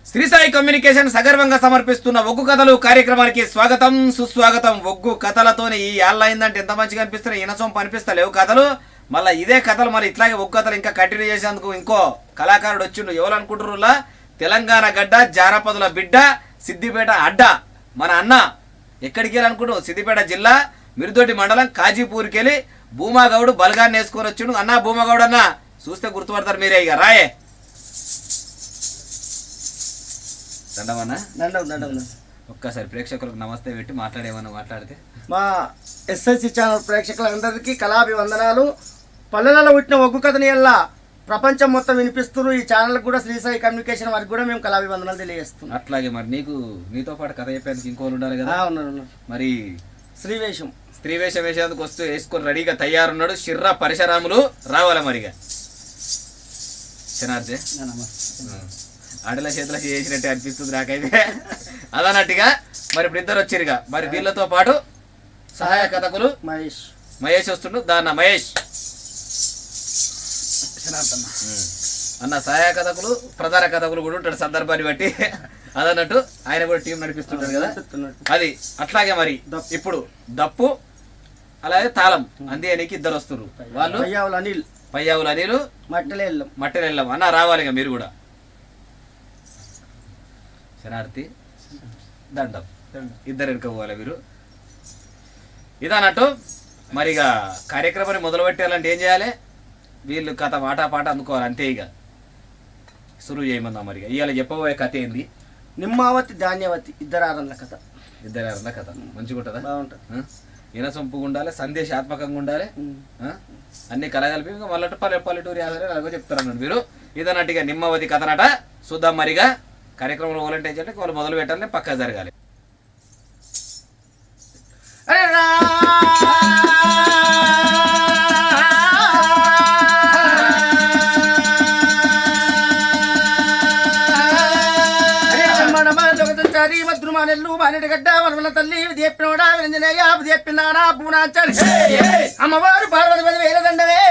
Shri Sai communication సగర్వంగా సమర్పిస్తున్న ఒగ్గు కథలు కార్యక్రమానికి స్వాగతం సుస్వాగతం. ఒగ్గు కథలతోనే ఈ ఏళ్ళ అయిందంటే ఎంత మంచిగా అనిపిస్తున్నాయి, ఇనసొంపు అనిపిస్తలేవు కథలు. మళ్ళీ ఇదే కథలు మరి ఇట్లాగే ఒగ్గు కథలు ఇంకా కంటిన్యూ చేసేందుకు ఇంకో కళాకారుడు వచ్చిండు. ఎవరు అనుకుంటున్నా, తెలంగాణ గడ్డ, జానపదుల బిడ్డ, సిద్దిపేట అడ్డ మన అన్న. ఎక్కడికి వెళ్ళి అనుకుంటు, సిద్దిపేట జిల్లా మిరుదొడ్డి మండలం కాజీపూర్కి వెళ్ళి భూమాగౌడు బలగాన్ని వేసుకొని వచ్చిండు. అన్న భూమాగౌడు అన్న చూస్తే గుర్తుపడతారు మీరే. ఇక రాయే ఒక్కసారి ప్రేక్షకులకు నమస్తే పెట్టి మాట్లాడేమన్నా మాట్లాడితే. మా ఎస్ఎస్సి ఛానల్ ప్రేక్షకులందరికీ కళాభివందనాలు. పల్లెలలో పుట్టిన ఒగ్గు కథని ఎలా ప్రపంచం మొత్తం వినిపిస్తున్నారు. ఈ ఛానల్ కూడా శ్రీ సాయి కమ్యూనికేషన్ వారికి కూడా మేము కళాభివందనాలు తెలియజేస్తున్నాం. అట్లాగే మరి నీతో పాటు కథ చెప్పేందుకు ఇంకోళ్ళు ఉండాలి కదా. ఉన్నారు. మరి స్త్రీ వేషం వేసేందుకు వస్తూ వేసుకొని రెడీగా తయారున్నాడు శిర్రా పరశురాములు. రావాలి మరిగా శనార్థే ఆడల చేతుల చేసినట్టే అనిపిస్తుంది నాకైతే. అదన్నట్టుగా మరి ఇప్పుడు ఇద్దరు వచ్చిరుగా. మరి వీళ్ళతో పాటు సహాయ కథకులు మహేష్ వస్తుండు. దాన్న మహేష్ అన్న సహాయ కథకులు, ప్రధాన కథకులు కూడా ఉంటాడు సందర్భాన్ని బట్టి. అదన్నట్టు ఆయన కూడా టీం నడిపిస్తుంటారు కదా. అది అట్లాగే మరి ఇప్పుడు దప్పు అలాగే తాళం అందేనికి ఇద్దరు వస్తున్నారు. వాళ్ళు పయ్యావులు అనిలు మట్టెలెల్లం అన్న రావాలిగా మీరు కూడా. శనార్థి దండం ఇద్దరు వెనుకపోవాలి మీరు. ఇదన్నట్టు మరి ఇక కార్యక్రమాన్ని మొదలు పెట్టాలంటే ఏం చేయాలి, వీళ్ళు కథ మాట పాట అందుకోవాలి అంతే. ఇక సురువు చేయమన్నా మరి ఇవాళ చెప్పబోయే కథ ఏంది? నిమ్మావతి ధాన్యవతి ఇద్దరారన్న కథ. ఇద్దరారన్న కథ మంచిగా ఉంటుందా? బాగుంటుంది. ఇనసొంపుగా ఉండాలి, సందేశాత్మకంగా ఉండాలి, అన్ని కలగలిపి ఇంకా మళ్ళీ పల్లెటూరి ఆధారే అలాగో చెప్తారు అన్నాడు మీరు. ఇదన్నట్టుగా నిమ్మావతి కథనట చూద్దాం. మరిగా కార్యక్రమంలో వాలంటీర్ అంటే వాళ్ళు మొదలు పెట్టాలని పక్కా జరగాలి. మద్రుమానెల్లు బానెడి గడ్డ వరవల తల్లి చెప్పినోడా విరంజనేయ చెప్పినారా పూనాచారి అమ్మవారు పార్వతి 10,000 దండవే.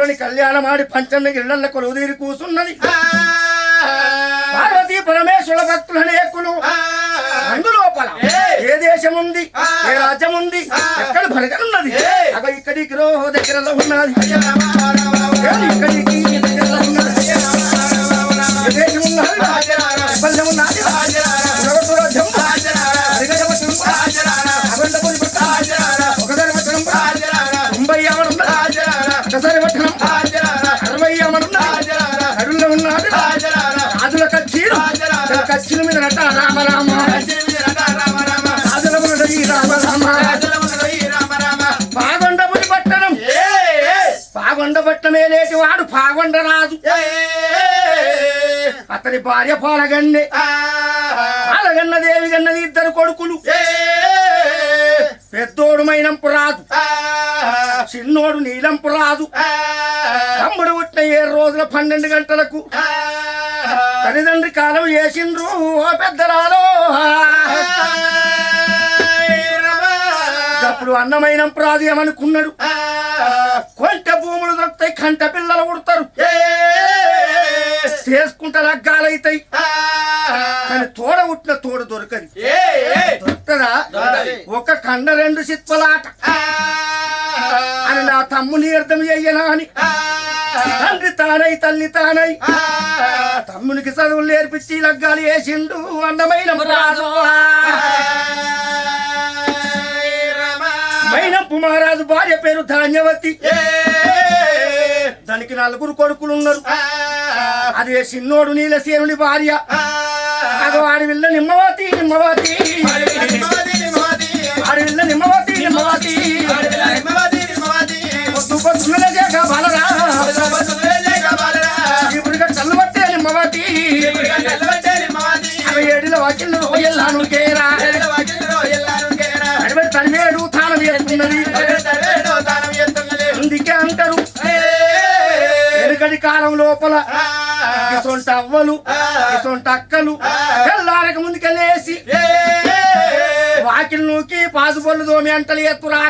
పరమేశ్వరుని కళ్యాణమాడి పంచన్న గిళ్ళ కొలువుదీరి కూసున్నది పార్వతీ పరమేశ్వర భక్తుల నేకులు అందులోపల ఏ దేశం ఉంది ఏ రాజ్యం ఉంది ఎక్కడ బలగనున్నది అగ ఇక్కడికి రోహో దగ్గరలో ఉన్నది ఇక్కడికి దగ్గరలో ఉన్నది ఏ దేశం ఉన్నది బల్యం ఉన్నది ఒకసారి పట్టణం తొంభై ఒకసారి పట్టణం 60 అడుగులో ఉన్నాడు రాజుల కచ్చీలు కచ్చీల మీద నట రామ రామ రాజుల రామ పాగొండపురి పట్టణం పాగొండ పట్టణమే లేటి వాడు పాగొండ రాజు అతని భార్య పాలగన్నె పాలగన్న దేవి గన్నది 2 కొడుకులు పెద్దోడు మైనంపు రాజు చిన్నోడు నీలంపు రాజు తమ్ముడు పుట్టిన 7 రోజుల 12 గంటలకు తల్లిదండ్రి కాలం చేసిండ్రు ఓ పెద్దరాలో అప్పుడు అన్నమైనంపు రాజు ఏమనుకున్నాడు కొంట భూములు దొరుకుతాయి కంట పిల్లలు పుడతారు చేసుకుంటే లగ్గాలైతాయి కానీ తోడ పుట్టిన తోడు దొరకదు దొరుకుతుందా ఒక కండ 2 సిత్పలాట అని నా తమ్ముని అర్థం చెయ్యనా అని తండ్రి తానై తల్లి తానై తమ్మునికి చదువులు నేర్పించి లగ్గాలు వేసిండు అన్నమైన రాజు మైనంపు మహారాజు భార్య పేరు ధాన్యవతి దానికి 4 కొడుకులు ఉన్నారు అదే చిన్నోడు నీలసేనుడి భార్య ఆడవిల్ల విల్ల నిమ్మవతి ఇప్పుడుగా చల్లు పట్టే నిమ్మవతి 7 వాకిళ్ళు రోయల్లాను కేరా తనివేడు తానం చేస్తున్నది అందుకే అంటారు వెనుకటి కాలం లోపల ఇసొంట అవ్వలు ఇసొంట అక్కలు తెల్లారక ముందుకెళ్ళేసి వాకిల్ నూకి పాసుపొల్లు దోమి అంటలు ఎత్తురా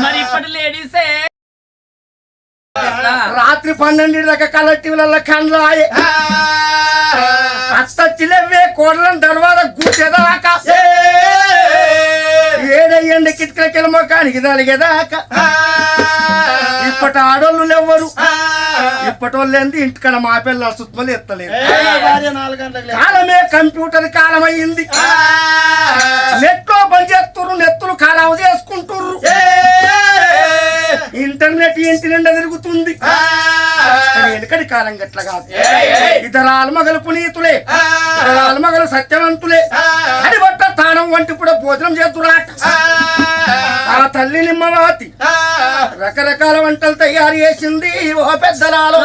మరి ఇప్పటి లేడీసే రాత్రి 12 దాకా కలర్ టీవీలలో కండ్లాయే అత్తచ్చిలవే కోడలను దర్వాజా కూర్చేదాకా ఏడయ్యండి కిటికీల మొఖానికి తలిగేదాకా ఇప్పటి ఆడోళ్ళు ఎవ్వరు ఇప్పటోళ్ళు ఏంది ఇంటికడ మా పిల్లలు సుత్మలు ఎత్తలేదు కాలమే కంప్యూటర్ కాలం అయ్యింది నెట్లో పనిచేస్తున్నారు నెత్తులు ఖరాబు చేసుకుంటుర్రు ఇంటర్నెట్ ఇంటి నిండా తిరుగుతుంది వెనుకటి కాలం గట్ల కాదు ఇద్దరు ఆల్మగలు పునీతులే ఆల్మగలు సత్యవంతులే అది బట్ట తానం వంటి కూడా భోజనం చేస్తురాట ఆ తల్లి నిమ్మవతి రకరకాల వంటలు తయారు చేసింది ఓ పెద్దలాలో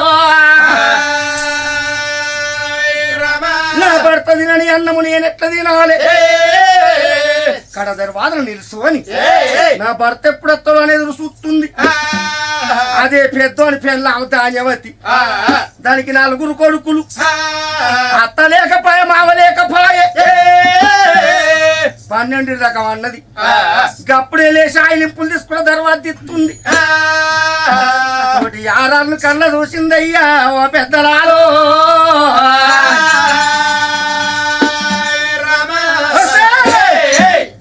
నా భర్త తినని అన్నము నేనెట్లా తినాలి కడ దర్వాదను నిలుసు అని నా భర్త ఎప్పుడెత్తాడు అనేది చూస్తుంది అదే పెద్దోని పెళ్ళ ధాన్యవతి దానికి 4 కొడుకులు అత్త లేకపాయ మావ లేకపాయ 12 రకం అన్నది గప్పుడే లేచి ఆయిలింపులు తీసుకున్న తర్వాత తిత్తుంది ఒకటి 6 కళ్ళ చూసిందయ్యా ఓ పెద్దలాలో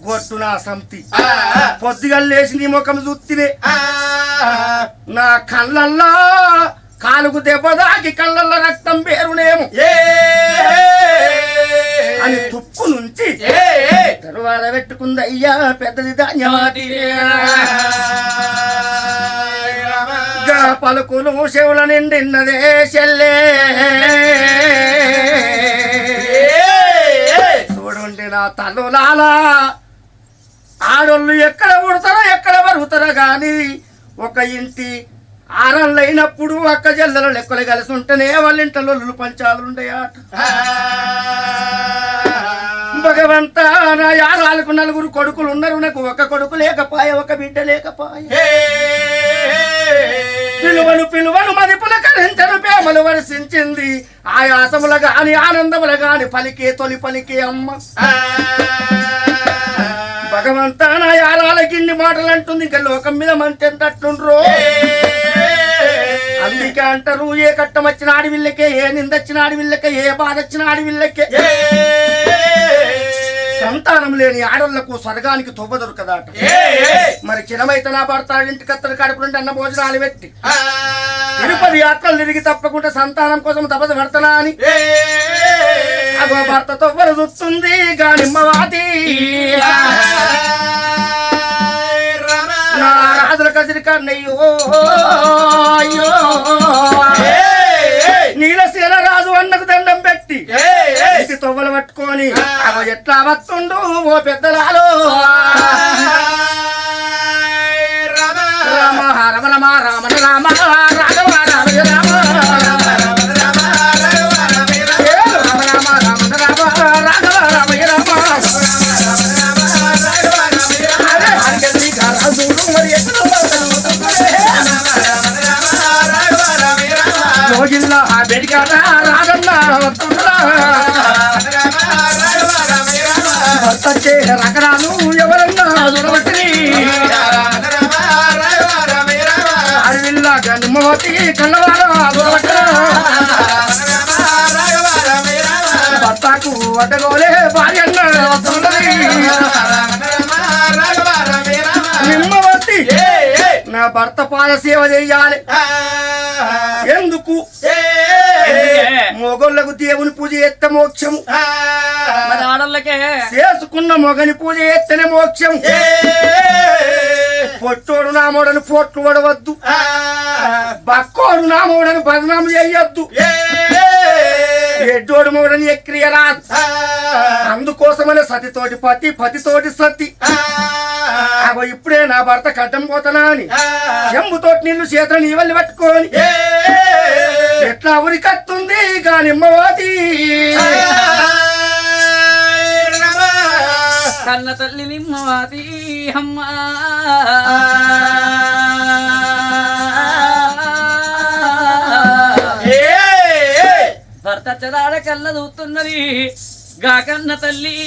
గొట్టు నా సంతి పొద్దుగా లేచి నీ ముఖం చూస్తేనే నా కళ్ళల్లో కాలుకు దెబ్బ దాకి కళ్ళల్లో రక్తం పేరునేమో అని తుప్పు నుంచి తరువాత పెట్టుకుంది అయ్యా పెద్దది ధాన్యవాది పలుకులు చెవుల నిండిన్నదే చెల్లే చూడండి నా తల్లులాలా ఆడోళ్ళు ఎక్కడ పుడతారో ఎక్కడ బరుకుతారో గాని ఒక ఇంటి ఆరళ్ళైనప్పుడు అక్క జల్లల లెక్కలు కలిసి ఉంటేనే వాళ్ళ ఇంట్లో పంచాలుండయాట భగవంత నా 4 కొడుకులు ఉన్నారు నాకు ఒక కొడుకు లేకపాయ ఒక బిడ్డ లేకపాయ పిలువను మదిపుల కరించను ప్రేమలు వర్షించింది ఆయాసముల గాని ఆనందముల గాని పలికే తొలి పలికే అమ్మ భగవంత నా 6 గిన్ని మాటలు అంటుంది ఇంకా లోకం మీద మంచి అంటుండ్రో అందుకే అంటారు ఏ కట్టం వచ్చిన ఆడవిల్లకే, ఏ నిందొచ్చిన ఆడవిల్లకే, ఏ బాధ వచ్చిన ఆడవిల్లకే. సంతానం లేని ఆడళ్లకు స్వర్గానికి తొవ్వ దొరకదాట. మరి చిరమైతే నా భర్త ఇంటి కత్తలు కడుపు నుండి అన్న భోజనాలు పెట్టి తిరుపతి యాత్రలు తిరిగి తప్పకుండా సంతానం కోసం తపస్సు పడతానా అని అగో భర్త తొవ్వలు చూస్తుంది గానిమ్మవాది. నా రాజుల కసిరి కన్నయ్యో అయ్యో నీలశీల రాజు అన్నకు దండం పెట్టి ఇది తొవ్వలు పట్టుకొని అగో ఎట్లా వస్తుండు ఓ పెద్దలాలో. రామ రమ రమ రామణ రామ రాఘవ రామయ రామ రామ రామ రామణ రామ రాఘవ రామయ రామ. రోజుల్లో ఆ బెడికాడ రాగన్న భర్తచ్చే రకరాలు ఎవరన్నా చూడబట్టి అడవిల్లాగా నిమ్మవతి కన్నవాడు భర్తకు అడ్డగోలే భార్య నిమ్మవతి నా భర్త పాద సేవ చెయ్యాలి. ఎందుకు మొగోళ్ళకు దేవుని పూజ చేస్తే మోక్షము, ఆడళ్ళకే చేసుకున్న మొగని పూజ చేస్తేనే మోక్షం. పొట్టోడు నామోడని పోట్లు పడవద్దు, బక్కోడు నామోడని బదనాము చేయొద్దు, ఎడ్డోడు మోడని ఎక్కిరియ రాదు. అందుకోసమనే సతితోటి పతి పతితోటి సతి. అగో ఇప్పుడే నా భర్త కడ్డం పోతానా అని చెంబుతోటి నీళ్లు చేతులు నీ వల్లి పట్టుకొని ఎట్లా ఉరికత్తుంది గానిమ్మవాది. కన్న తల్లి నిమ్మవాది అమ్మా భర్త చదాడ కళ్ళ దూతున్నది గా కన్న తల్లి.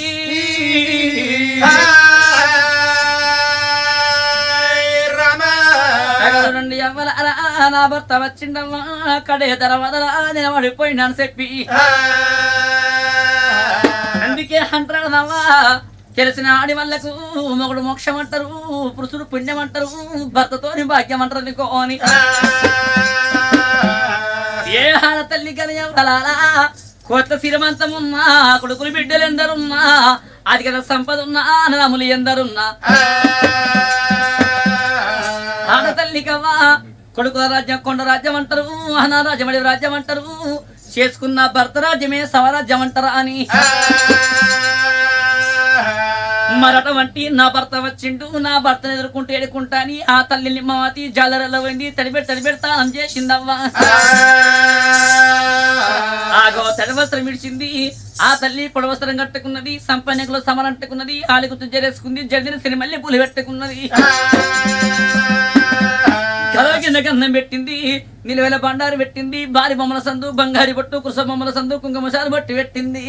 నుండి అవ్వల నా భర్త వచ్చిండమ్మా కడే తర్వాత నిలబడిపోయినాను చెప్పి అందుకే అంటాడమ్మా తెలిసిన ఆడి వాళ్ళకు మొగుడు మోక్షం అంటారు, పురుషుడు పుణ్యం అంటారు, భర్తతోని భాగ్యం అంటారు అనుకోని. ఏ హాల తల్లి కని అవ్వలాలా కొత్త శ్రీమంతం ఉన్నా, కొడుకులు బిడ్డలు ఎందరున్నా, అది కదా సంపద ఉన్నా, అన్నదమ్ములు ఎందరున్నా ఆడతల్లి కవ్వా కొడుకుల రాజ్యం కొండ రాజ్యం అంటారు, అనారాజ్యం అడి రాజ్యం అంటారు, చేసుకున్న భర్త రాజ్యమే స్వరాజ్యం అంటారా అని. మరటువంటి నా భర్త వచ్చిండు, నా భర్తను ఎదుర్కొంటూ ఎడుకుంటా అని ఆ తల్లి నిమ్మవతి జాలరలో పోయింది. తడిపెడతా అని చేసిందవ్వా. ఆగో తడివస్త్రం విడిచింది, ఆ తల్లి పొడవస్త్రం కట్టుకున్నది, సంపన్నకులో సమరంటుకున్నది, ఆలికు తుజ్జరేసుకుంది, జడిని సిరిమల్లి పూలు పెట్టుకున్నది, కింద గంధం పెట్టింది, నిలువెల బండారు పెట్టింది, భారీ బొమ్మల సందు, బంగారి బొట్టు, కురుస బొమ్మల సందు, కుంకుమసారి బొట్టు పెట్టింది.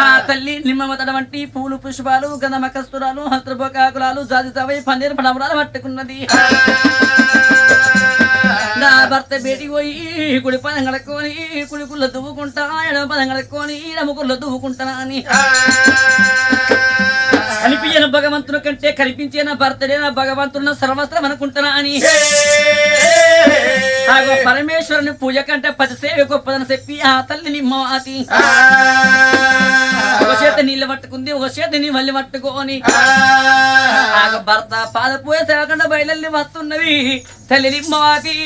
ఆ తల్లి నిమ్మమతడ వంటి పూలు పుష్పాలు గంధమ కస్తూరాలు హస్త్రపోకాకులాలు జాజితవై పన్నీరు పడవరాలు పట్టుకున్నది. నా భర్త బేటికి పోయి కుడి పదం కడుక్కొని కుడికుల్లో దువ్వుకుంటా, ఎడమ పదం కడుక్కొని ఎడమకుల్లో దువ్వుకుంటానా అని కనిపించిన భగవంతుని కంటే కనిపించిన భర్తడే నా భగవంతున్న సర్వస్త్రం అనుకుంటున్నా అని పరమేశ్వరుని పూజ కంటే 10 సేవ గొప్పదని చెప్పి ఆ తల్లి నిమ్మవతి ఒక చేత నీళ్ళు పట్టుకుంది, ఒక చేత నీ మళ్ళీ పట్టుకొని భర్త పాద పూజ సేవకుండా బయలు వస్తున్నది తల్లి నిమ్మవతి.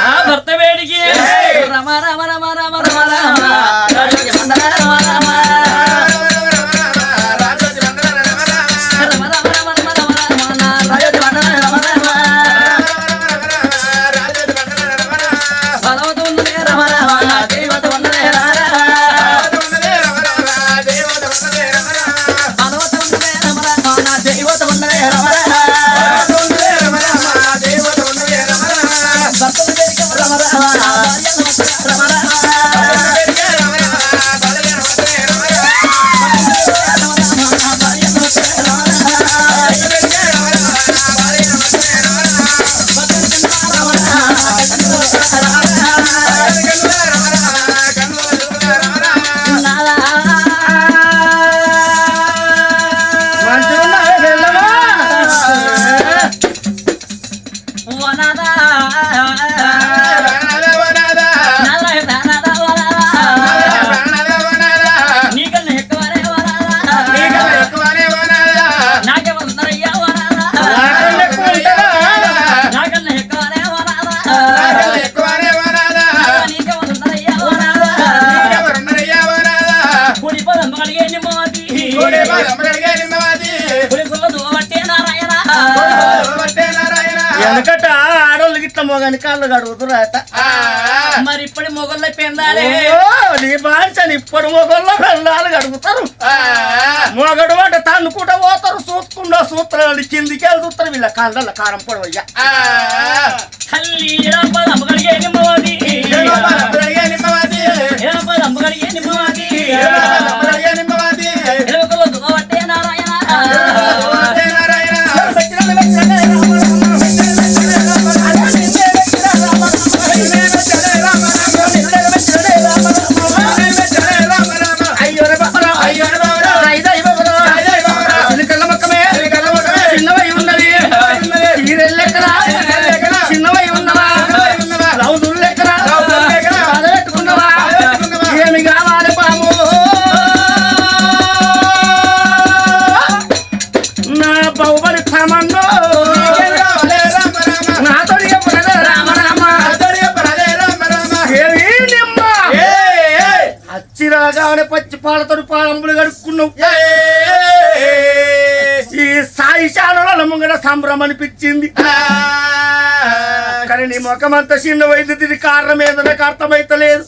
ఆ భర్త వేడికి రమ రమ రమ రమ రమ రమ రమ మొగని కాళ్ళు కడుగుతురాట మరి ఇప్పటి మొగళ్ళ పెందాలే నీ బాంచని ఇప్పుడు మొగల్లో పెళ్ళాలు కడుగుతారు మొగడు అంటే తన్నుకుంటా పోతారు చూసుకుండా సూత్రాలు కిందికి వెళ్ళి చూస్తారు వీళ్ళ కాళ్ళ కారం పొడవయ్యా తల్లి అమ్మగడిగే నిమ్మవాది అమ్మగడిగే నిమ్మవాది దుఃఖపట్టే నారాయణ అచ్చిరాగానే పచ్చి పాలతో పాలంబులు కడుక్కున్నావు ఈ సాయిశాలలో ముంగడ సంభ్రమం అనిపించింది కానీ నీ ముఖమంతా చిన్న వైద్యుడి కారణం ఏదో నాకు అర్థమైతలేదు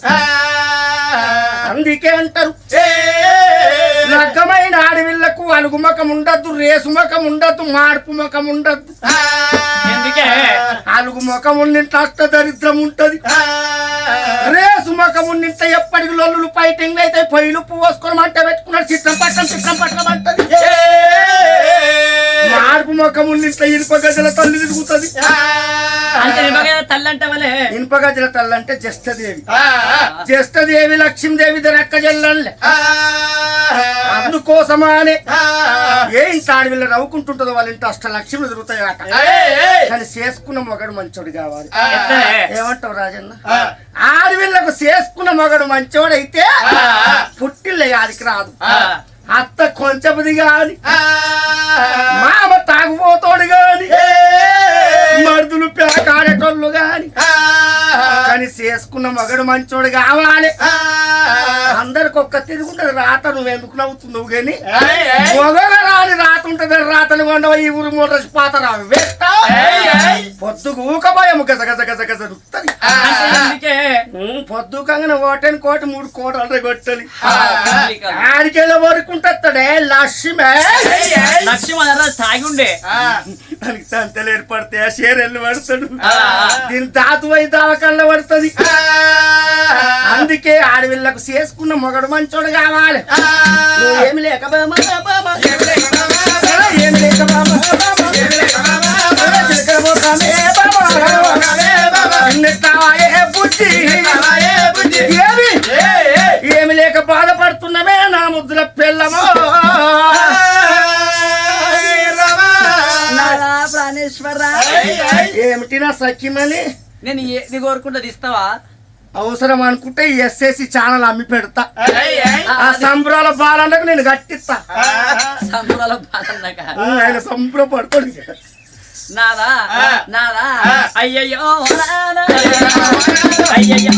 అందుకే అంటారు రకమైన ఆడవిళ్లకు అలుగు ముఖం ఉండద్దు రేసు ముఖం ఉండద్దు మార్పు ముఖం ఉండద్దు ఎందుకే అలుగు ముఖం ఉన్నింత అష్ట దరిద్రం ఉంటది రేసు ముఖం ఉన్నింత ఎప్పటికి లొల్లులు ఫైటింగ్ అయితే పొయ్యిలు పోసుకొని మంట పెట్టుకున్నాడు చిత్రం పట్టమంటది మార్పు ముఖం ఉన్నింత ఇనుప గజల తల్లి తిరుగుతుంది తల్లి అంటే వాళ్ళే ఇనుప గజల తల్లి అంటే జ్యేష్ఠదేవి జ్యేష్ఠదేవి లక్ష్మీదేవి రెక్క జల్లే అందుకోసమానే ఏ ఇంత ఆడవిల్ల నవ్వుకుంటుంటుందో వాళ్ళ ఇంటి అష్ట లక్ష్మి తిరుగుతాయి అట కానీ చేసుకున్న మొగడు మంచోడు కావాలి ఏమంటావు రాజన్న ఆడవిళ్ళకు చేసుకున్న మొగడు మంచోడైతే పుట్టిల్ల యాదికి రాదు అత్త కొంచెంది గాని మామ తాగుపోతాడు గాని మరుదులు పేకాడేటోళ్ళు గాని కానీ చేసుకున్న మగడు మంచోడు కావాలి అందరికి ఒక్క తిరుగుంటది రాత నువ్వు ఎందుకు నవ్వుతున్నావు గాని మొగడ రాని రాత ఉంటది రాతలు కొండవ ఈ ఊరు మూట పాత రావు వేస్తా పొద్దుకు ఊకపోయాము గజ గజ గజ గజ రుక్తది పొద్దుకంగా ఓటని కోటి 3 కోటలు కొట్టని ఆడికెళ్ళ వరకుంటాడే లక్ష్మే తాగి ఉండే దానికి తంతలు ఏర్పడితే ఆ షేరెళ్ళు పడతాడు దీని తాతు అయి దావకల్లో పడుతుంది అందుకే ఆడవిళ్ళకు చేసుకున్న మొగడు మంచోడు కావాలి ఏమి లేక ఏమి లేక బాధపడుతున్నమే నా ముద్దుల పిల్లమో ఏమిటి నా సఖ్యమని నేను ఏది కోరుకుంటది ఇస్తావా అవసరం అనుకుంటే ఎస్ఎస్సి ఛానల్ అమ్మి పెడతా ఆ సంబరాల బాలన్నకు నేను గట్టిస్తా సంబరాల బాలన్నక ఆయన సంబరపడతాడు నాదా నాదా అయ్యయ్యో అయ్యయ్యో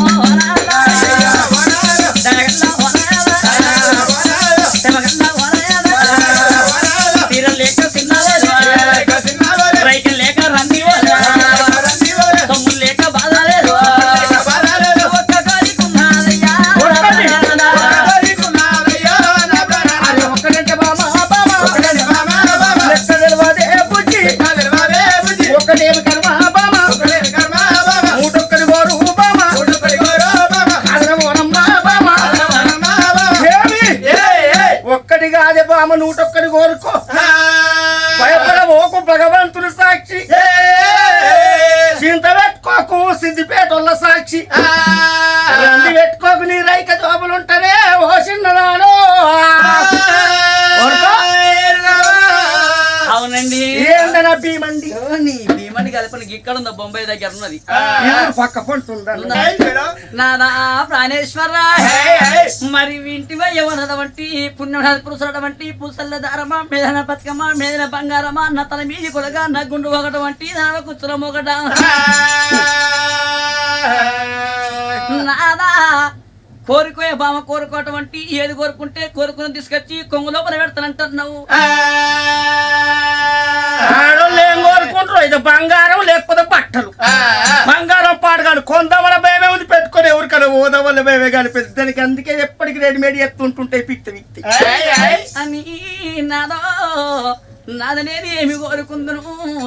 తీరం లేక రైతు లేక రంది సొమ్ము లేక బాధలేదు ఒక్క కాలికున్నాదయ్యా ఒక్కడంటే ఒకటేమి కర్మ బామ మూటొక్కడి గోరు బామ ఒక్కటి కాదే బామ 101 కోరుకో భయపడబోకు భగవంతుని సాక్షి చింత పెట్టుకోకు సిద్దిపేటోళ్ళ సాక్షి రంది పెట్టుకోకు నీ రైక జోబులుంటనే ఓ చిన్నదాను అవునండి ఏందనా భీమండి నీ భీమండి కలిపి ఇక్కడ ఉందా బొంబాయి దగ్గర ఉన్నది పక్క పంటుందా నాదా ప్రాణేశ్వర మరి ఇంటివై ఎవరటువంటి పుణ్య పురుషులటువంటి పూసల్ల దారమా మేదన బతుకమ్మ మేదన బంగారమా నా తల మీది కొలగా నా గుండు ఒకటి నా కుచ్చులం ఒకట నాదా కోరుకోయే బామ కోరుకోవటం ఏది కోరుకుంటే కోరుకుని తీసుకొచ్చి కొంగు లోపల పెడతానంటున్నావు. ఆడోళ్ళు ఏం కోరుకుంటారు? ఇది బంగారం లేకపోతే బట్టలు. బంగారం పాడగాడు కొందవల భయమే ఉంది పెట్టుకొని ఎవరికైనా ఓదవల భయమే కానీ దానికి అందుకే ఎప్పటికి రెడీమేడ్ ఎత్తుంటుంటాయి పిక్తి పిక్తి అని నాదనేది ఏమి కోరుకుందును?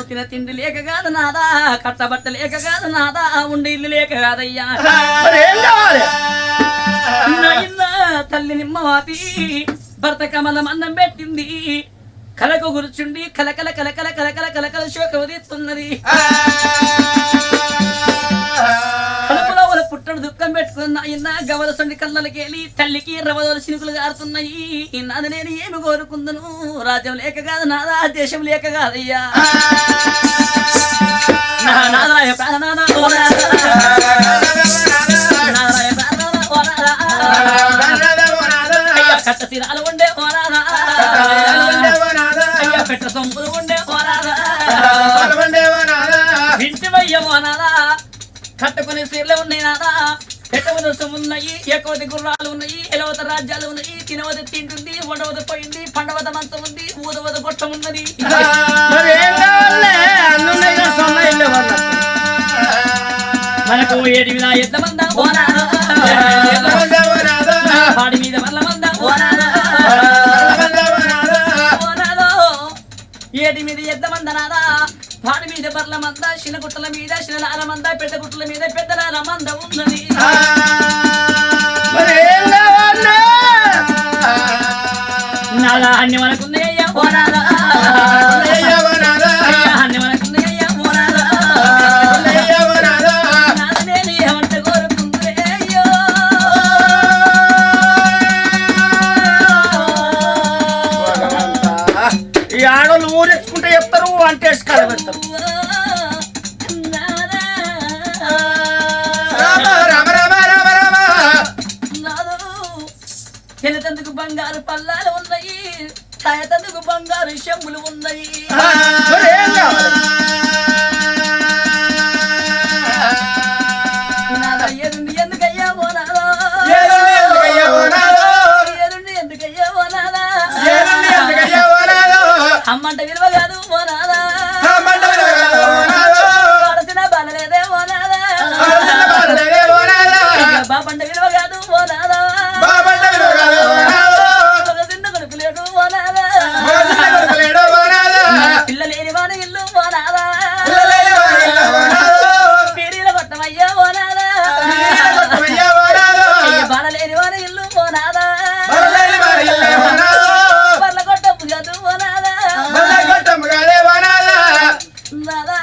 తిన తిండి లేక కాదు నాదా, కట్టబట్ట లేక కాదు నాదా, ఉండి ఇల్లు లేక కాదయ్యా. ఏం కావాలి? తల్లి నిమ్మవాతి భర్త కమలం అన్నం పెట్టింది, కలకు గుర్చుండి కలకల కలకల కలకల కలకల శోక ఉదిస్తున్నది. కడుపులో పుట్టడు దుఃఖం పెట్టుకున్న అయినా గవల సొండి కళ్ళకెళ్ళి తల్లికి రవదల సినుకులు గారుతున్నాయి. నాది నేను ఏమి కోరుకుందును? రాజ్యం లేక కాదు నాదా, దేశం లేక కాదయ్యా. నాదరాయ ప్రాణనాథ ఓ నాథ, నాదరాయ ప్రాణనాథ ఓ నాథ, అయ్యా కట్ట సిరాలు ఉండే ఓ నాథ, అయ్యా పెట్ట సొంపులు ఉండే ఓ నాథ, ఇంటివయ్య ఓ నాథ, కట్టుకునే సీర్లు ఉన్నాయి నాదా, పెట్టవద ఉన్నాయి, ఎక్కువది గుర్రాలు ఉన్నాయి, ఎలవత రాజ్యాలు ఉన్నాయి, తినవద తింటుంది, వండవద పోయింది, పండవద మంచం ఉంది, ఊదవద గొట్టం ఉన్నది. మనకు ఏడి మీద ఎట్ల మంద పాడి మీద మల్ల మంద ఏడి మీద ఎద్ద మంద నాదా, పాడి మీద బర్ల మంద, చిన్న గుట్టల మీద చిన్నలార మంద, పెద్ద గుట్టల మీద పెద్దలార మంద ఉన్నది. నాదా అన్ని మనకుంది అయ్యా ఓ నాదా, అన్ని మనకుంది అయ్యా ఓ నాదా, నాద నేను ఏమంటే కోరుకుందే అయ్యో. ఈ ఆడోళ్ళు ఊరెత్తుకుంటే చెప్తారు, అంటే పెడతారు. తినతందుకు బంగారు పల్లాలు ఉన్నాయి, తాయతందుకు బంగారు చెంబులు ఉన్నాయి. ఎదుండి ఎందుకయ్యా ఓ నాదా, ఎదుండి ఎందుకయ్యా ఓ నాదా, అమ్మంట విలువ కాదు ఓ నాదా, పడసిన బాలలేదే ఓ నాదా, బాబంట విలువ కాదు ఓ నాదా, చిన్న కొడుకు లేడు ఓ నాదా, పిల్లలేని వాన ఇల్లు ఓ నాదా, పీరీల కొట్టమయ్యా ఓ నాదా, బాలలేని వాన ఇల్లు ఓ నాదా, బర్ల కొట్టము కాదు ఓ నాదా, నాదా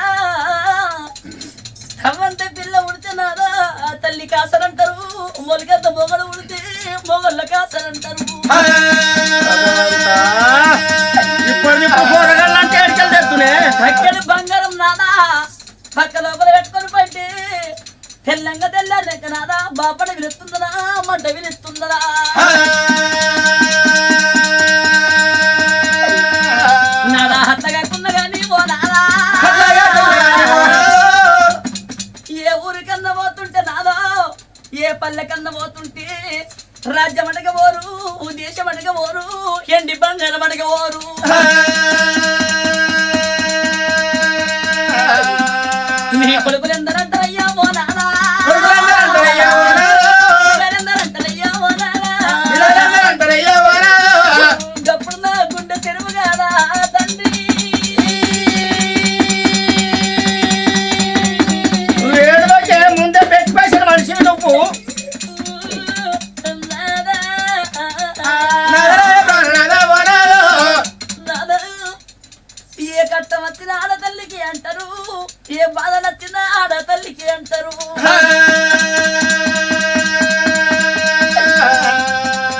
కవ్వంతే పిల్ల ఉడితే నాదా తల్లి కాసరంటారు, మొలికంత మొగడు ఉడితే మొగళ్ళ కాసరంటారు. అక్కడి బంగారం నాదా పక్క లోపల పెట్టుకొని పట్టి తెల్లంగా తెల్లాక నాదా బాపడ విలుస్తుందరా మంట విలుస్తుందరా. నాదా హత్తగాకున్న గాని ఓ నాదా, ఏ ఊరికన్నా పోతుంటే నాదో, ఏ పల్లెకన్నా పోతుంటే రాజ్యం అడగబోరు, దేశం అడగబోరు, ఎండి బంగారం అడగబోరు. నీ కొడుకులు ఎందరంటారయ్యా ఓ నాదా, పిల్లలందరంటారయ్యా ఓ నాదా, గప్పుడు నా గుండె చెరువు కాదా తండ్రి. ముందే పెట్టి పైసలు మనిషి నువ్వు ఏ కట్టం వచ్చిన ఆడతల్లికి అంటారు, ఏ బాధ నచ్చిన ఆడతల్లికి అంటారు.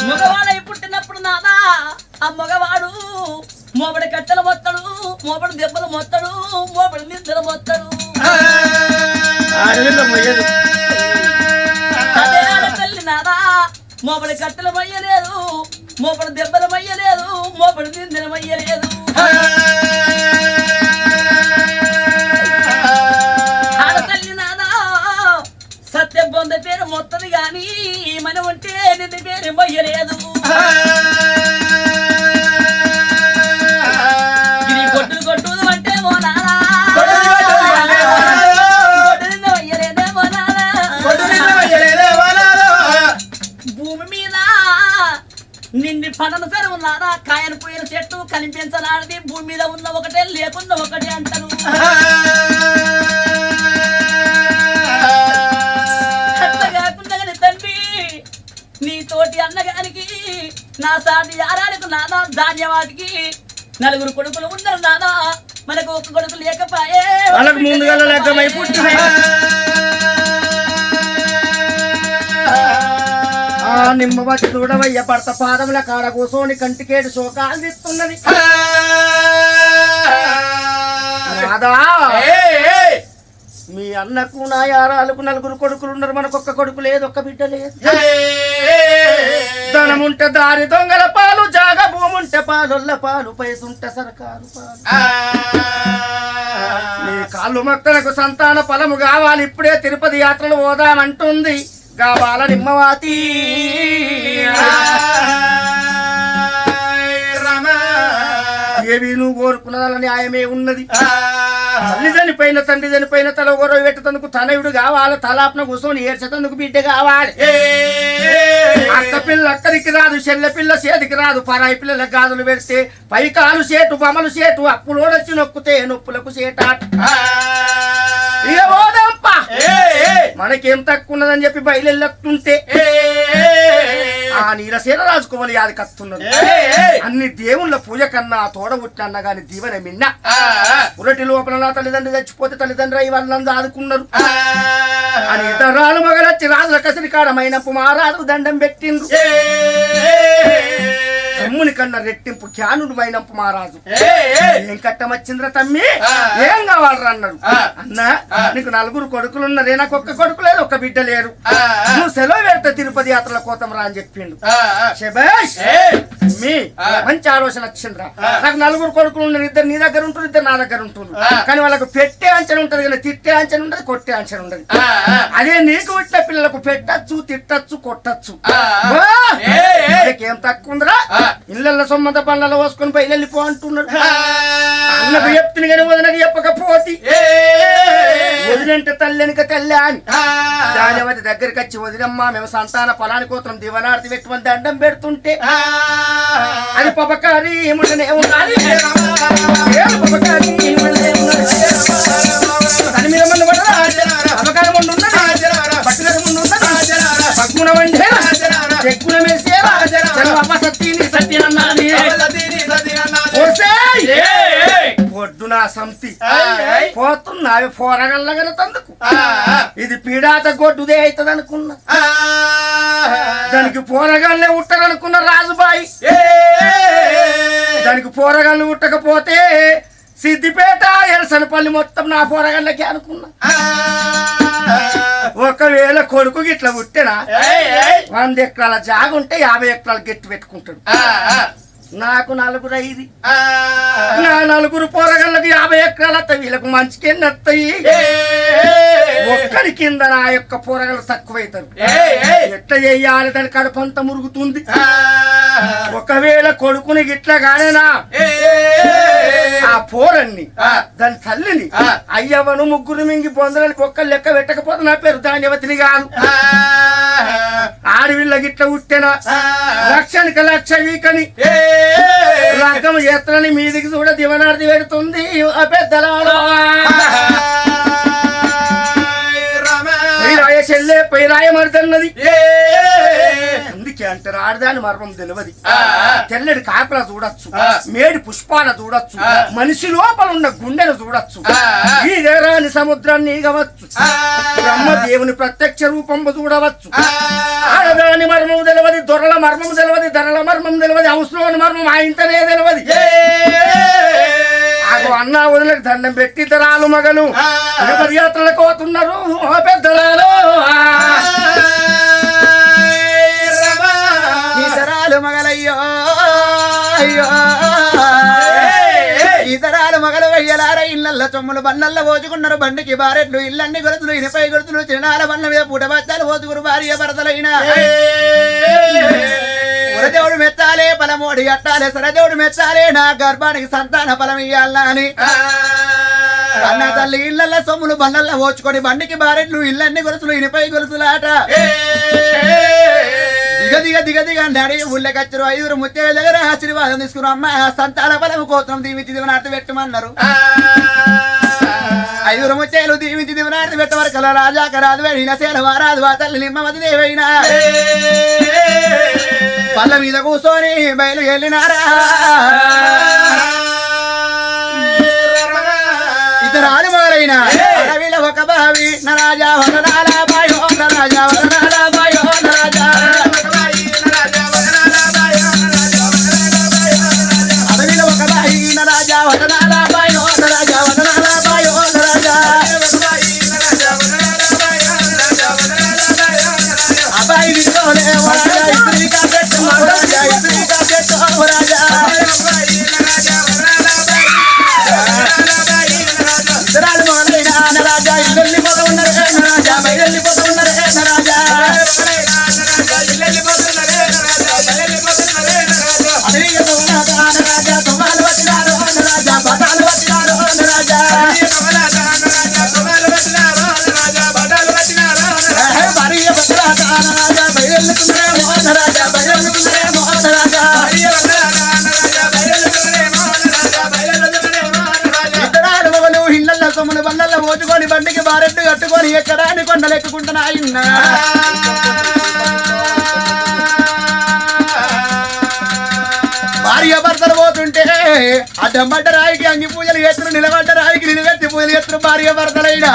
మగవాడై పుట్టినప్పుడు నాదా ఆ మగవాడు మోబడి కట్టెలు మొత్తడు, మోబడి దెబ్బలు మొత్తడు, మోబడి నిద్రలు మొత్తడు. అదే ఆడతల్లి నాదా మోబడి కట్టెలు మయ్యలేదు, మోబడి దెబ్బలు మయ్యలేదు, మోబడి నిద్రలు మయ్యలేదు. ఆడతల్లి నాదా సత్యం పొందే పేరు మొత్తది గాని మన ఉంటే నిన్ను పేరు మొయ్యలేదు ఇది గొడ్డులు కొట్టుదు అంటే ఓ నానా భూమి మీద నిండి పడన పెరుగు నానా కాయను పోయిన చెట్టు కనిపించనాడిది భూమి మీద ఉన్న ఒకటే లేకున్న ఒకటే అంటారు కాకుండా తండ్రి నీతోటి అన్నగానికి నా సాటి యారానికి నానా ధాన్యవాటికి నలుగురు కొడుకులు ఉన్నారు నానా మనకు ఒక కొడుకు లేకపాయే వాళ్ళకు ముందుగా లగ్గమై పుట్టిన నిమ్మబట్టి చూడవయ్య భర్త పాదముల కాడ కూసోని కంటికేడు శోకాలు తీస్తున్నది రాధా మీ అన్నకు నా యారాలకు నలుగురు కొడుకులు ఉన్నారు మనకు ఒక్క కొడుకు లేదు ఒక్క బిడ్డ లేదు ధనముంటే దారి దొంగల పాలు జాగ భూముంటే పాలొల్ల పాలు పైసుంటే సర్కారు పాలు నీ కాళ్ళు మక్కలకు సంతాన ఫలము కావాలి ఇప్పుడే తిరుపతి యాత్రలు పోదామంటుంది కావాల నిమ్మవాతి ఏవి నువ్వు కోరుకున్నదాల న్యాయమే ఉన్నది తల్లి చనిపోయిన తండ్రి చనిపోయిన తల గొర్ర పెట్టేందుకు తనయుడు కావాలి తలాపన కూర్చొని ఏడ్చేందుకు బిడ్డ కావాలి అక్క పిల్ల అక్కడికి రాదు చెల్లె పిల్ల చేతికి రాదు పరాయి పిల్లల గాజులు పెడితే పైకాలు చేటు బమలు చేటు అప్పులోడొచ్చి నొక్కితే నొప్పులకు చేటాట ఇక ఓదంపా మనకేం తక్కువ ఉన్నదని చెప్పి బయలుతుంటే ఆ నీలసేన రాజుకోవాలి యాది కత్తున్నది అన్ని దేవుళ్ళ పూజ కన్నా తోడబుట్టిన అన్న గాని దీవెన మిన్న పురటి లోపల నా తల్లిదండ్రులు చచ్చిపోతే తల్లిదండ్రులు అయి వాళ్ళని ఆదుకున్నారు అని ఇతరాలు మగలచ్చి రాజుల కసిరి కాడమైనప్పు మహారాజు దండం పెట్టిండ్రు తమ్ముని కన్నా రెట్టింపు జ్ఞానుడు అయినప్పు మహారాజు ఏం కట్టమచ్చింద్ర తమ్మి ఏం కావాలరా అన్నాడు అన్నా నీకు నలుగురు కొడుకులు ఉన్నారే నాకు ఒక్క కొడుకు లేదు ఒక్క బిడ్డ లేరు నువ్వు సెలవు పెడితే తిరుపతి యాత్రల కోతం రా అని చెప్పిండు శభాష్ మీ మంచి ఆలోచన వచ్చిండ్రా నాకు నలుగురు కొడుకులు ఉన్నారు ఇద్దరు నీ దగ్గర ఉంటుంది ఇద్దరు నా దగ్గర ఉంటుంది కానీ వాళ్ళకు పెట్టే అంచన ఉంటది కానీ తిట్టే అంచన ఉండదు కొట్టే అంచన ఉండదు అదే నీకు పుట్టిన పిల్లలకు పెట్టచ్చు తిట్టచ్చు కొట్టచ్చు ఏం తక్కువ ఉందిరా ఇళ్ళ సొమ్మంత పనులలో పోసుకొని పైలు వెళ్ళిపో అంటున్నాడు అన్నకు చెప్తున్నా కానీ వదినకు చెప్పకపోతే వదినంటే తల్లెనిక తల్లి అని దానివతి దగ్గరికి వచ్చి వదినమ్మా మేము సంతాన ఫలాని కోతం దివనార్తి పెట్టుకుని దండం పెడుతుంటే అది పపకారి ఏముంటనే ఉండాలి దాని మీద మంది పడరా పపకారం ఉండి ఉన్నది పట్టుదల ముందు ఉన్నది పగ్గుణం అంటే చెక్కున వేసేవా అమ్మ సత్యని సత్యనన్నాని పొద్దున సంతి పోతున్నావి పోరగల్లగన తందుకు ఇది పీడాత గొడ్డుదే అవుతుంది అనుకున్నా దానికి పోరగాళ్ళే ఉట్టరనుకున్న రాజుబాయి దానికి పోరగాళ్ళు ఉట్టకపోతే సిద్దిపేట ఎలసనపల్లి మొత్తం నా పోరగాళ్ళకి అనుకున్నా ఒకవేళ కొడుకు గిట్ల పుట్టినా 100 ఎకరాల జాగుంటే 50 ఎకరాల గెట్టు పెట్టుకుంటాడు నాకు నలుగురు అయ్యి నా నలుగురు పోరగాళ్ళకి 50 ఎకరాలు వస్తాయి వీళ్ళకు మంచికి ఎన్ని వస్తాయి ఒక్కడి కింద నా యొక్క పోరగాళ్ళు తక్కువైతారు ఎట్లా చెయ్యాలి దాని కడుపంత మురుగుతుంది ఒకవేళ కొడుకుని గిట్ల గానేనా ఆ పోరన్ని దాని తల్లిని అయ్యవను ముగ్గురు మింగి పొందలని పొక్కలు లెక్క పెట్టకపోతే నా పేరు ధాన్యవతిని కాదు ఆడవిళ్ళ గిట్ల ఉట్టెనా లక్షానికి లక్ష వీకని లగ్గం చేత్రని మీదికి చూడ దివనార్ది పెడుతుంది పెద్దలాలో చెల్లె పైరాయ మరుదన్నది అందుకే అంటారు ఆడదాని మర్మం తెలియదు తెల్లడి కాకుల చూడొచ్చు మేడి పుష్పాల చూడొచ్చు మనిషి లోపల ఉన్న గుండెను చూడొచ్చు ఈ దేరాని సముద్రాన్ని ఈగవచ్చు బ్రహ్మదేవుని ప్రత్యక్ష రూపంలో చూడవచ్చు ఆడదాని మర్మం తెలియదు దొరల మర్మం తెలియదు ధరల మర్మం తెలియదు హౌస్లోని మర్మం ఆయంతనే తెలియదు అన్న వదిలకు దండం పెట్టి తరాలు మగలు యాత్రలకు పోతున్నారు పెద్దలాలు మగలయ్యో అయ్యో ఇతరాలు మగలు అయ్యలార ఇళ్ళల్ల చొమ్ములు బండల్ల పోచుకున్నారు బండికి బారెట్లు ఇళ్ళన్ని గొలుతులు ఇనపై గొలుతులు చిన్నాల బండ్ల మీద పూట బచ్చాలు పోచుకురు భార్య భర్తలైన ఉరదేవుడు మెచ్చాలే పలమోడి అట్టాలే సరదేవుడు మెచ్చాలే నా గర్భానికి సంతాన ఫలం ఇయ్యాలా అని అన్న తల్లి ఇళ్ళల్ల సొమ్ములు బండల్ల పోచుకొని బండికి బారెట్లు ఇళ్ళన్ని గొలుసులు ఇనపై గొలుసులాట దిగ డాడీ ఊళ్ళకచ్చరు 5 ముత్యాల దగ్గర ఆశీర్వాదం తీసుకురు అమ్మ సంతాన బలం కోసం దీవించి దివనార్త పెట్టమన్నారు 5 ముత్యాలు దీవించి దివనార్త పెట్టవరకల రాజాక రాదు వేడిన సేనవారాదు ఆ తల్లి నిమ్మవతి దేవైనా పళ్ళ మీద కూర్చొని బయలు వెళ్ళినారా ఇద్దరు ఆదివారైన అడవిలో ఒక బావి నరాజా వదనాల బాయో నరాజా వదనాల బాయో నరాజా అడవిలో ఒక బావి నరాజా వదనాల బాయో నరాజా వదనాల బాయో నరాజా అబ్బాయి వింటోలే వరాజా ఇస్త్రీ కా పెట్టు వరాజా ఇస్త్రీ కా పెట్టు వరాజా ఇద్దరాలు మొదలైన నరాజా ఇల్లెళ్ళిపోతూ ఉన్నారు నరాజా బయలుపోతూ ఉన్నారు నరాజా అడిగితో నరాజా తుమ్మాలు వచ్చినారు నరాజా బతాలు వచ్చినారు నరాజా భార్య భద్రాట నరాజా బయలుతున్నారేమో నరాజా బయలుతున్నారేమో నరాజా ఇద్దరాలు మొగలు ఇళ్ళల్లో సొమ్ములు బండల్లో పోచుకొని బండికి బారెట్టు కట్టుకొని ఎక్కడాని కొండలు ఎక్కుకుంటున్నా ఇన్నా భార్య భర్తలు పోతుంటే అడ్డంబడ్డ రాయికి అంగి పూజలు ఎత్తురు నిలబడ్డ రాయికి నిలబెట్టి పూజలు ఎత్తురు భార్య భర్తలైనా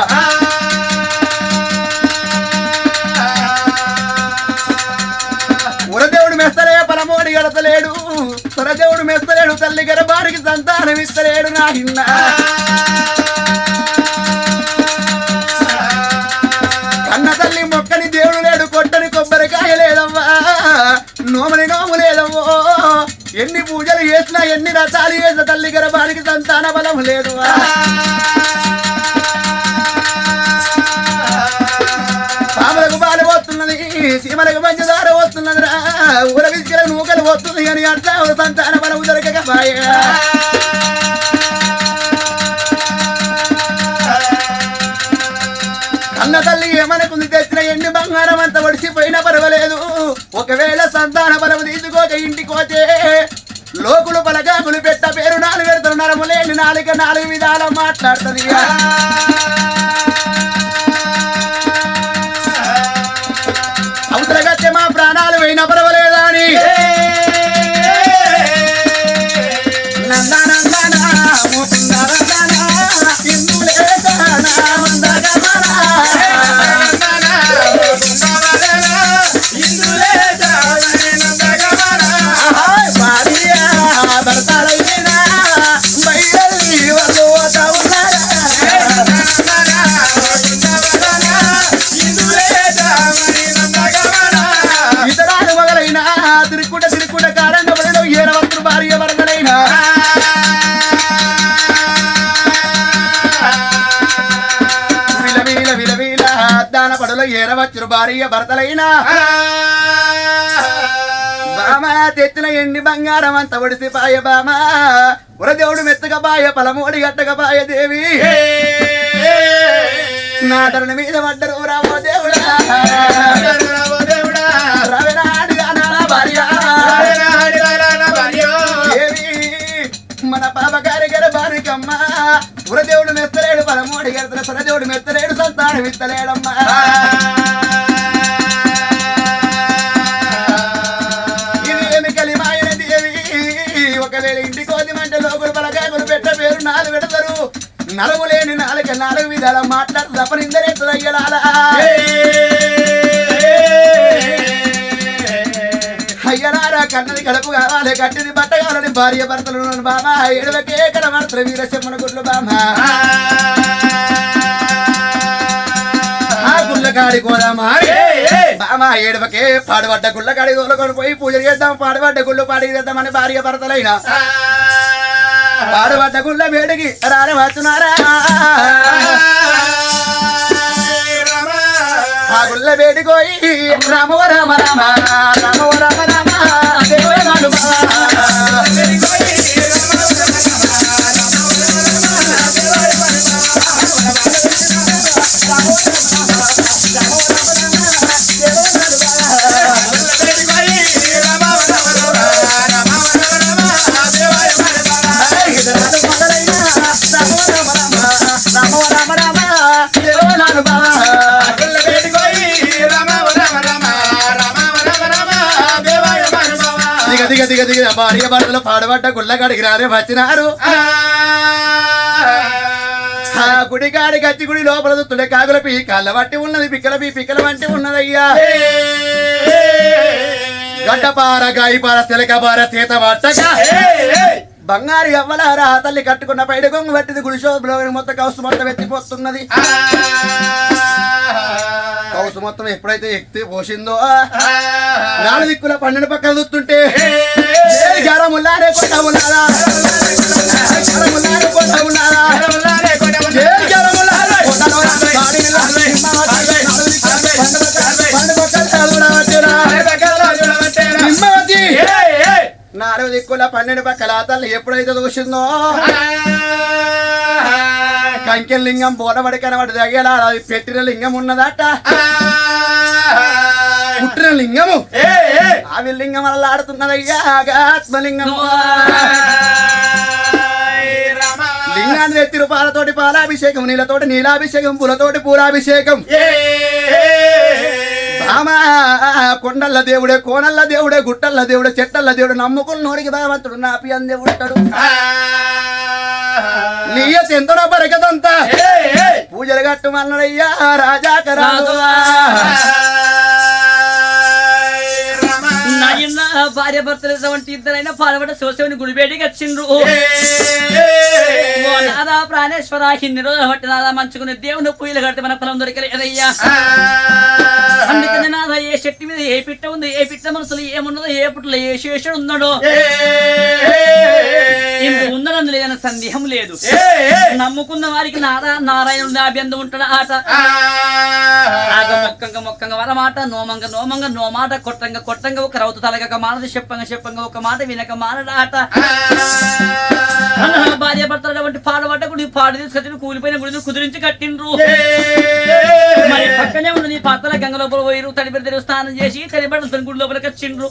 ఉరదేవుడు మెస్తలే పరమోడి గడతలేడు స్వరదేవుడు మెస్తలేడు తల్లి గర్భానికి సంతానం ఇస్తలేడు నా హిన్న కన్న తల్లి మొక్కని దేవుడు లేడు కొట్టని కొబ్బరికాయ లేదవ్వా నోమని నోము లేదవ్వో ఎన్ని పూజలు చేసినా ఎన్ని రథాలు చేసిన తల్లి గర్భానికి సంతాన బలం లేదు పాములకు బాలు పోతున్నది సీమలకు పంచదార పోతున్నదిరా ఊర విసికల నూకలు పోతుంది అని అట్లా సంతాన బలం దొరకకపోయే కన్న తల్లి ఏమనుకుంది తెచ్చిన ఎండి బంగారం అంతా ఒడిసిపోయినా పర్వాలేదు ఒకవేళ సంతాన బలం తీసుకోక ఇంటికి వచ్చే లోకులు పలకాకులు పెట్ట పేరు 4 పెడతారు నరములేని 4 విధాల మాట్లాడుతుంది అవసరగచ్చే మా ప్రాణాలు పోయినా పర్వాలేదా అని ఇతరాలు మొదలైన తిరుక్కుట కారంగా పడిన ఏరవంతులు భార్య వరదలైన విల దాన పడులో ఏరవచ్చురు భార్య భర్తలైన బామా తెచ్చిన ఎండి బంగారం అంత ఒడిసిపాయ బామా ఉరదేవుడు మెత్తగా పాయ పలమోడి గట్టగా పాయ దేవి నా తరుణ మీద పడ్డరు రామో దేవుడా మన పాపగారి గర్భానికమ్మ ఉరదేవుడు మెత్తలేడు పలమోడి గడతల సరదేవుడు మెత్తలేడు సంతానం ఇత్తలేడమ్మా ఇది ఏమి కలిమాయన దేవి ఒకవేళ ఇంటికి వదిమంటే లోకులు పలకాకులు పెట్ట పేరు 4 పెడతారు నలుగు లేని 4 విధాల మాట్లాడు తప్పనిందరేట్లు అయ్యలాలా అయ్యలారా కన్నది కడుపు కావాలి కట్టిది బట్ట కావాలని భార్య భర్తలు బామా ఏడవకే కడమర్తలు వీరశమ్మన గుడ్లు బామా గుళ్ళకాడి కోదామా బామా ఏడవకే పాడుబడ్డ గుళ్ళకాడి తోలుకొని పోయి పూజలు చేద్దాం పాడుబడ్డ గుళ్ళు పాడి చేద్దామని భార్య భర్తలైనా పాడబడ్డ గుళ్ళ వేడికి రాని వచ్చునారా ఆ గుళ్ళ వేడికోయి రామవ రామ రామ రామవ రామ రామ దేవనాడు దిగ భార్య భర్తలు పాడబడ్డ గుళ్ళగాడికి రానే వచ్చినారు గుడిగాడి గచ్చి గుడి లోపల తుడే కాగుల పీకల వట్టి ఉన్నది పిక్కల వంటి ఉన్నదయ్యా గడ్డపార గాయపార తెలకపార చేత పట్టగా బంగారు ఎవ్వలారా తల్లి కట్టుకున్న పైడ గొంగు పట్టింది గుడిశోభలో మొత్తం కౌసు మొత్తం ఎత్తిపోతున్నది కౌసు మొత్తం ఎప్పుడైతే ఎక్కి పోసిందో నాలుగు దిక్కుల 12 పక్కన చూస్తుంటే జరముల్లారే కొట్టముల్లారా నాలుగు దిక్కుల 12 పక్కల తల్లి ఎప్పుడైతే చూసిందో కంకెల లింగం బోడబడి కనబడి దగ్గర అది పెట్టిన లింగం ఉన్నదట పుట్టిన లింగము అవి లింగం వల్ల ఆడుతున్నదయ్యా ఆత్మలింగము లింగాన్ని ఎత్తిరు పాలతోటి పాలాభిషేకం నీళ్ళతోటి నీలాభిషేకం పూలతోటి పూలాభిషేకం కొండల్ల దేవుడే కోనల్ల దేవుడే గుట్టల్ల దేవుడే చెట్టల్ల దేవుడు నమ్ముకుని నోడికి భగవంతుడు నాపి అందే ఉంటాడు నీయత ఎంతనో బరకదంతా పూజలు కట్టుమన్నాడయ్యా రాజాకరాజు భార్య భర్తలు వంటి ఇద్దరైనా పాల్పడ శివశివుని గుడిబేటికి వచ్చిండ్రు నాదా ప్రాణేశ్వర ఇన్ని రోజులు బట్టి నాదా మంచుకుని దేవుని పూజలు కడితే మన ఫలం దొరికలేదయ్యా అందుకని నాదా ఏ శక్తి మీద ఏ పిట్ట ఉంది ఏ పిట్ట మనసులు ఏమున్నదో ఏ పుట్టలో ఏ శేషుడు ఉన్నాడో ఉందనందు లేదన్న సందేహం లేదు నమ్ముకున్న వారికి నాదా నారాయణుడు నాభ్యందు ఉంటాడు ఆట మొక్కంగా వరమాట నోమంగా నో మాట కొట్టంగా ఒక రౌతు తలగక మానది చెప్పంగా ఒక మాట వినక మానడాట భార్య భర్తలు వంటి పాడబడ్డ గుడి పాడు తీసుకొచ్చి కూలిపోయిన గుడిని కుదిరించి కట్టిండ్రు మరి పక్కనే ఉన్న నీ పాత్రల గంగ లోపల పోయిరు తడిబెడి స్నానం చేసి తడిబెడతాను గుడి లోపలికి వచ్చిండ్రు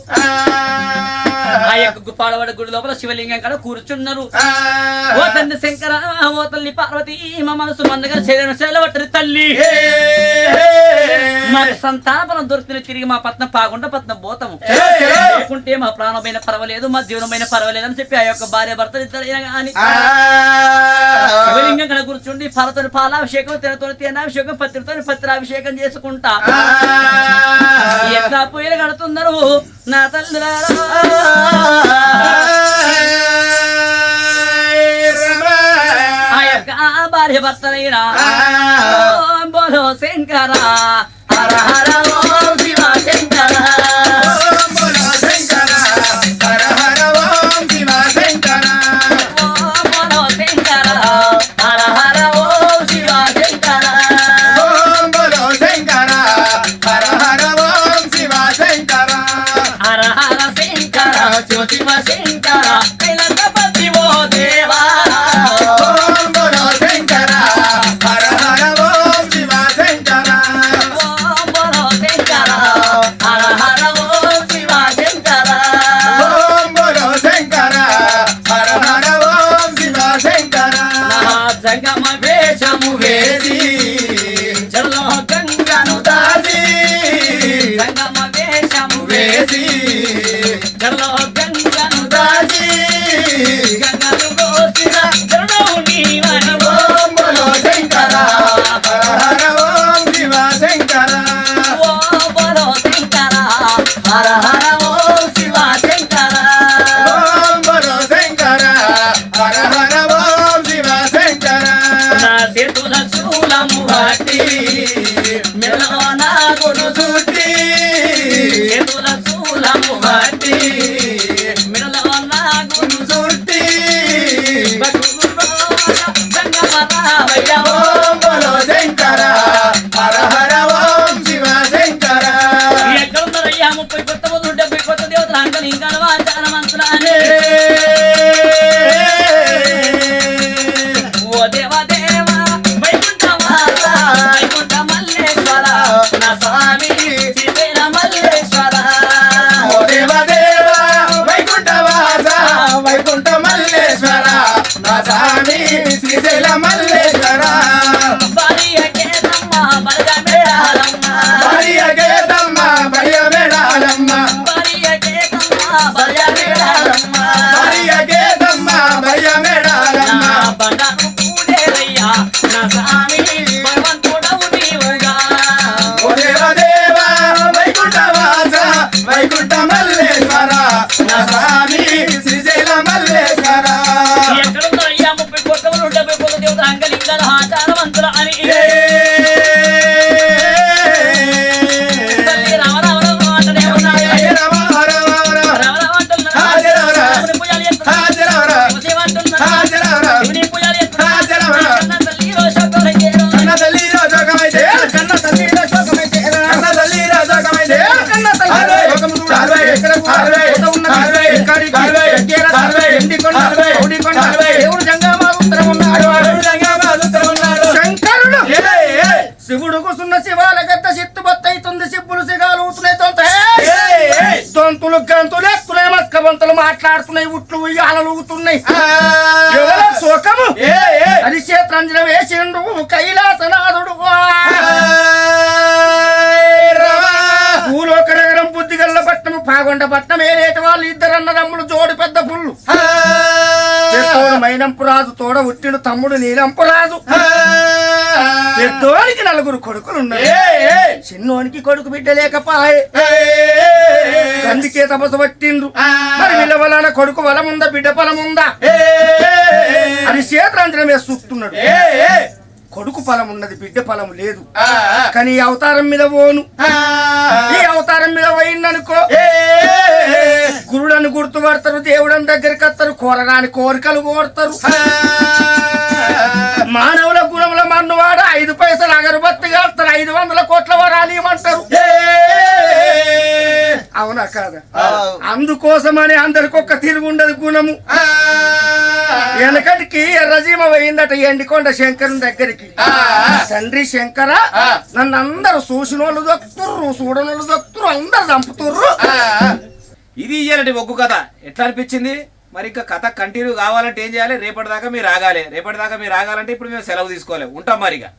ఆ యొక్క పాడబడ్డ గుడి లోపల శివలింగం కాడ కూర్చున్నారు ఓ తండ్రి శంకర ఓ తల్లి పార్వతి మా మనసు మందగా చేలవట్టరి తల్లి మరి సంతాన బలం దొరికిన తిరిగి మా పట్నం పాకుండా పట్నం పోతాము లేకుంటే మా ప్రాణమైన పర్వాలేదు మా జీవనమైన పర్వాలేదు అని చెప్పి ఆ యొక్క భార్య భర్తలు ఇద్దరైనా కానీ శివలింగం కడ కూర్చుండి పాలతో పాలాభిషేకం తినతో తేనాభిషేకం పత్రితో పత్రాభిషేకం చేసుకుంటా ఎట్లా పూయలు కడుతున్నారు నా తల్లి ఆ యొక్క భార్య భర్తలైనా బోలో శంకర హర హర ఓం శివ శంకర శివ శంకర కైలాసపతి ఓ దేవా ఓం బోలో శంకర హర హర ఓం శివ శంకర ఓం బోలో శంకర హర హర ఓం శివ శంకర ఓం బోలో శంకర హర హర ఓం శివ శంకర జగమ వేషము వేసి జలో గంగను దాసి జగమ వేషము వేసి జలో గంగను గోసిన జనవు నీవన ఓం బోలో శంకర హర హర ఓం శివ శంకర ఓం బోలో శంకర హర హర ఓం శివ శంకర ఓం బోలో శంకర హర హర ఓం శివ శంకర నా చేతుల శూలం స్వామి శ్రీశైల మల్లేశ్వర భార్యకేతమ్మ బలగమెడాలమ్మ భార్యకేతమ్మ భయమెడాలమ్మ భార్యకేతమ్మ బలగమెడాలమ్మ భార్యకేతమ్మ భయమెడాలమ్మ బంగారు పూజేరయ్యా నా స్వామి భగవంతుడవు నీవుగా ఓ దేవదేవ వైకుంఠవాస వైకుంఠ మల్లేశ్వర నా స్వామి శ్రీశైల మల్లేశ్వర ఎక్కడుందో అయ్యా 30 కోట్ల 70 కోట్ల దేవత అంగలింగల ఆచారవంతుల అని తల్లి రామ రామ రామ అంటనే ఉన్నాడు. రామ రామ అంటున్నాడు. శివుని పూజలు చేస్తున్నాడు. శివ అంటున్నాడు. శివుని పూజలు చేస్తున్నాడు. కన్న తల్లి రోషకులకేరు. కన్న తల్లి రోషకమైతే కన్న తల్లి రోషకమైతే కన్న తల్లి రోషకమైతే కన్న తల్లి రోషకము చూడాలి ఎక్కడ చూడాలి ఉన్నది ఎక్కడికి ఎక్కేరా ఎండికొండ ఓడికొండ దేవుడు జంగమా ఉత్తరం ఉన్నాడు శంకరుడు శివుడు కూసున్న శివాల గద్ద చిత్తు బత్తైతుంది సిబ్బులు సిగాలు ఊతున్నాయి దొంతులు గంతులు ఎక్కుతున్నాయి మస్కబంతులు మాట్లాడుతున్నాయి ఉట్లు ఉయ్యాలలు ఊగుతున్నాయి ఎవర శోకము అది క్షేత్రంజన వేసిండు కైలాసనాథుడు భూలోక నగరం బుద్ధిగల్ల పట్నము పాగొండ పట్నం ఏరేటి వాళ్ళు ఇద్దరు అన్నదమ్ములు జోడు పెద్ద పుల్లు పెద్దోడు మైనంపు రాజు తోడ ఉట్టిడు తమ్ముడు నీలంపు రాజు పెద్దోనికి 4 కొడుకులు ఉన్నారు చిన్నోనికి కొడుకు బిడ్డ లేకపాయే అందుకే తపస్సు పట్టిండ్రు మరి వీళ్ళ వలన కొడుకు బలముందా బిడ్డ బలముందా అని క్షేత్రాంజనం వేసి చూస్తున్నాడు కొడుకు ఫలం ఉన్నది బిడ్డ ఫలం లేదు కానీ ఈ అవతారం మీద పోను ఈ అవతారం మీద పోయిందనుకో గురుడని గుర్తుపడతారు దేవుడని దగ్గరికి వస్తారు కోరరాని కోరికలు కోరుతారు మానవుల గుణముల మన్నువాడ 5 పైసలు అగరబత్తి కాస్తారు 500 కోట్ల వరాలు ఇవ్వమంటారు అవునా కాదా అందుకోసమని అందరికి ఒక్క తిరుగుండదు గుణము వెనకటికి ఎర్రజీమ పోయిందట ఎండికొండ శంకరుని దగ్గరికి తండ్రి శంకర నన్ను అందరు చూసినోళ్ళు దొక్కుతుర్రు చూడనోళ్ళు దొక్కుతుర్రు అందరు చంపుతుర్రు ఇది ఇయ్యాలంటే ఒగ్గు కథ ఎట్లా అనిపించింది మరి ఇంకా కథ కంటిన్యూ కావాలంటే ఏం చేయాలి రేపటిదాకా మీరు ఆగాలి రేపటిదాకా మీరు ఆగాలంటే ఇప్పుడు మేము సెలవు తీసుకోవాలి ఉంటాం మరిగా